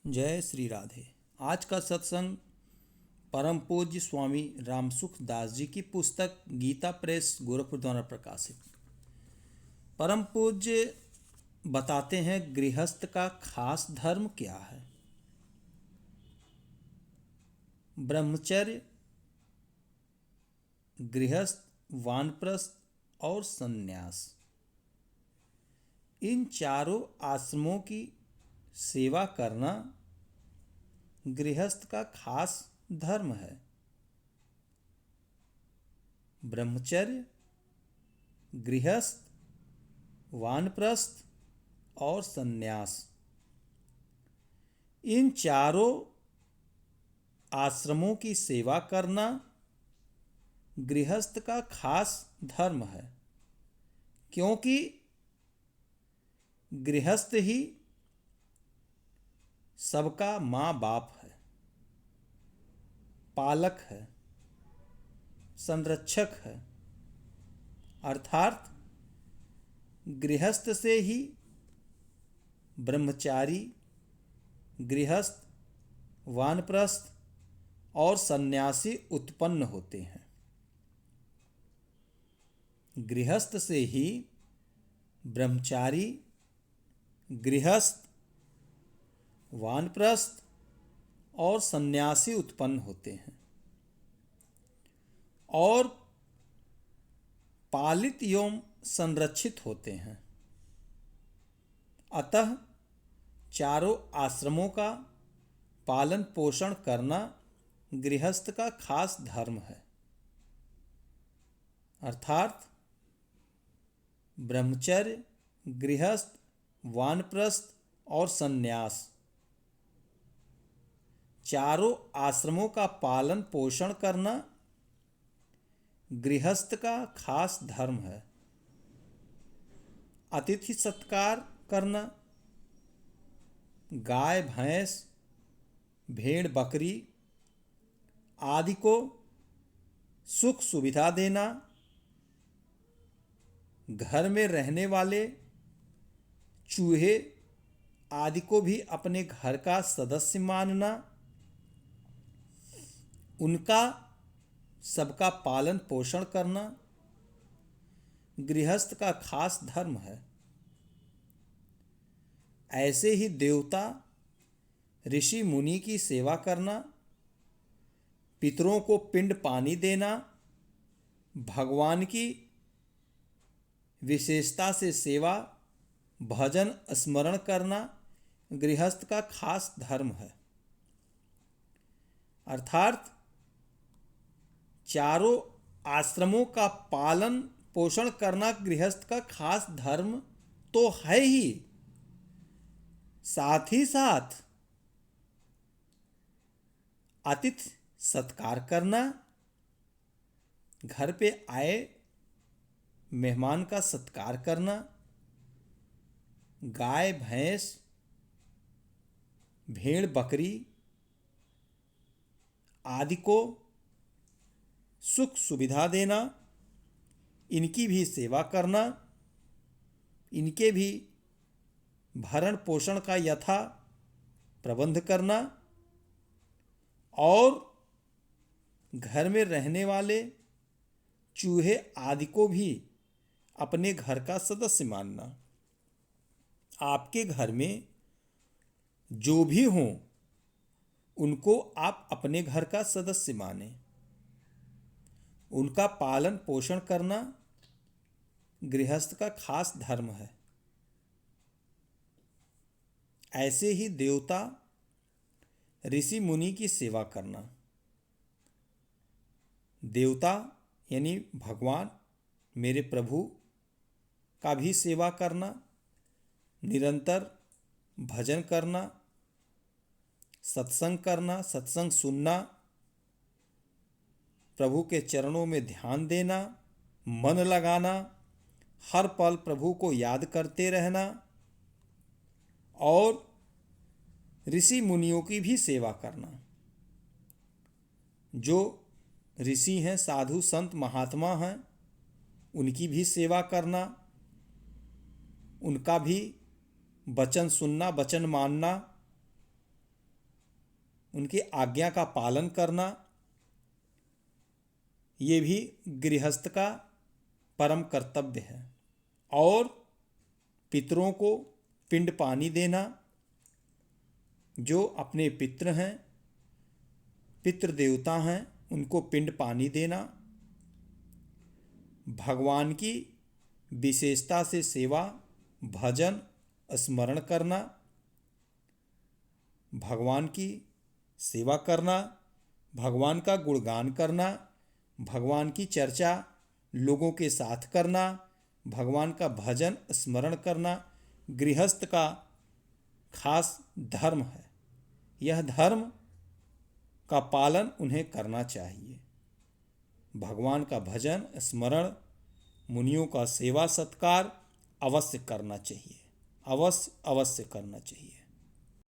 जय श्री राधे। आज का सत्संग परम पूज्य स्वामी रामसुख दास जी की पुस्तक गीता प्रेस गोरखपुर द्वारा प्रकाशित। परम पूज्य बताते हैं गृहस्थ का खास धर्म क्या है। ब्रह्मचर्य, गृहस्थ, वानप्रस्थ और संन्यास, इन चारों आश्रमों की सेवा करना गृहस्थ का खास धर्म है। ब्रह्मचर्य, गृहस्थ, वानप्रस्थ और संन्यास, इन चारों आश्रमों की सेवा करना गृहस्थ का खास धर्म है, क्योंकि गृहस्थ ही सबका माँ बाप है, पालक है, संरक्षक है। अर्थात गृहस्थ से ही ब्रह्मचारी, गृहस्थ, वानप्रस्थ और सन्यासी उत्पन्न होते हैं। गृहस्थ से ही ब्रह्मचारी, गृहस्थ, वानप्रस्थ और सन्यासी उत्पन्न होते हैं और पालित एवं संरक्षित होते हैं। अतः चारों आश्रमों का पालन पोषण करना गृहस्थ का खास धर्म है। अर्थात ब्रह्मचर्य, गृहस्थ, वानप्रस्थ और संन्यास, चारों आश्रमों का पालन पोषण करना गृहस्थ का खास धर्म है। अतिथि सत्कार करना, गाय, भैंस, भेड़, बकरी आदि को सुख सुविधा देना, घर में रहने वाले चूहे आदि को भी अपने घर का सदस्य मानना, उनका सबका पालन पोषण करना गृहस्थ का खास धर्म है। ऐसे ही देवता, ऋषि मुनि की सेवा करना, पितरों को पिंड पानी देना, भगवान की विशेषता से सेवा, भजन, स्मरण करना गृहस्थ का खास धर्म है। अर्थात चारों आश्रमों का पालन पोषण करना गृहस्थ का खास धर्म तो है ही, साथ ही साथ अतिथि सत्कार करना, घर पे आए मेहमान का सत्कार करना, गाय, भैंस, भेड़, बकरी आदि को सुख सुविधा देना, इनकी भी सेवा करना, इनके भी भरण पोषण का यथा प्रबंध करना और घर में रहने वाले चूहे आदि को भी अपने घर का सदस्य मानना। आपके घर में जो भी हों उनको आप अपने घर का सदस्य मानें, उनका पालन पोषण करना गृहस्थ का खास धर्म है। ऐसे ही देवता, ऋषि मुनि की सेवा करना, देवता यानी भगवान, मेरे प्रभु का भी सेवा करना, निरंतर भजन करना, सत्संग करना, सत्संग सुनना, प्रभु के चरणों में ध्यान देना, मन लगाना, हर पल प्रभु को याद करते रहना और ऋषि मुनियों की भी सेवा करना। जो ऋषि हैं, साधु संत महात्मा हैं, उनकी भी सेवा करना, उनका भी वचन सुनना, वचन मानना उनकी आज्ञा का पालन करना, ये भी गृहस्थ का परम कर्तव्य है। और पितरों को पिंड पानी देना, जो अपने पितृ हैं, पितृ देवता हैं, उनको पिंड पानी देना, भगवान की विशेषता से सेवा, भजन, स्मरण करना, भगवान की सेवा करना, भगवान का गुणगान करना, भगवान की चर्चा लोगों के साथ करना, भगवान का भजन स्मरण करना गृहस्थ का खास धर्म है। यह धर्म का पालन उन्हें करना चाहिए। भगवान का भजन स्मरण, मुनियों का सेवा सत्कार अवश्य करना चाहिए, अवश्य करना चाहिए।